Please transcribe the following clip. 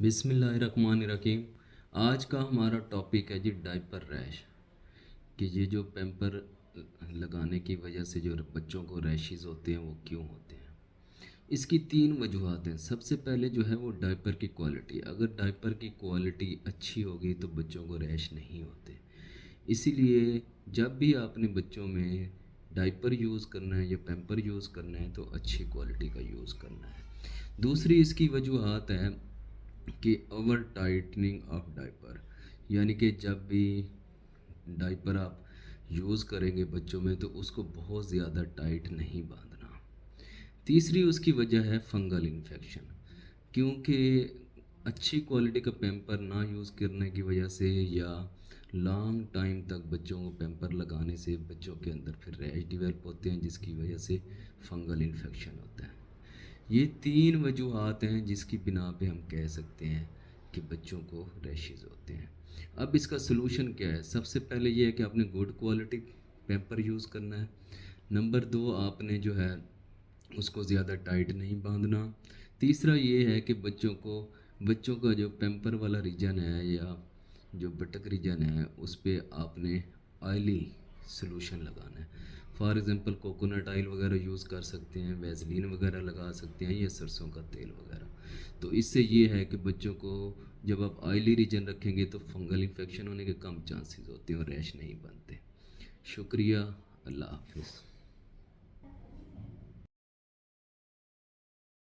बिस्मिल्लाहिर्रहमानिर्रहीम। आज का हमारा टॉपिक है जी डाइपर रैश। कि ये जो पैम्पर लगाने की वजह से जो बच्चों को रैशेस होते हैं वो क्यों होते हैं। इसकी तीन वजूहत हैं। सबसे पहले जो है वो डाइपर की क्वालिटी। अगर डाइपर की क्वालिटी अच्छी होगी तो बच्चों को रैश नहीं होते। इसीलिए जब भी आपने बच्चों में डाइपर यूज़ करना है या पैम्पर यूज़ करना है तो अच्छी क्वालिटी का यूज़ करना है। दूसरी इसकी वजूहत है कि ओवर टाइटनिंग ऑफ डाइपर, यानी कि जब भी डाइपर आप यूज़ करेंगे बच्चों में तो उसको बहुत ज़्यादा टाइट नहीं बांधना। तीसरी उसकी वजह है फंगल इन्फेक्शन, क्योंकि अच्छी क्वालिटी का पैम्पर ना यूज़ करने की वजह से या लॉन्ग टाइम तक बच्चों को पैम्पर लगाने से बच्चों के अंदर फिर रैश डिवेल्प होते हैं, जिसकी वजह से फंगल इन्फेक्शन होता है। ये तीन वजूहात हैं जिसकी बिना पे हम कह सकते हैं कि बच्चों को रैशेज़ होते हैं। अब इसका सलूशन क्या है? सबसे पहले ये है कि आपने गुड क्वालिटी पैम्पर यूज़ करना है। नंबर दो, आपने जो है उसको ज़्यादा टाइट नहीं बांधना। तीसरा ये है कि बच्चों का जो पैम्पर वाला रीजन है या जो बटक रीजन है उस पर आपने ऑयली सलूशन लगाना है। फॉर एग्ज़ाम्पल कोकोनट ऑयल वगैरह यूज़ कर सकते हैं, वैसलीन वगैरह लगा सकते हैं या सरसों का तेल वगैरह। तो इससे ये है कि बच्चों को जब आप ऑयली रीजन रखेंगे तो फंगल इन्फेक्शन होने के कम चांसेस होते हैं और रैश नहीं बनते। शुक्रिया। अल्लाह हाफिज़।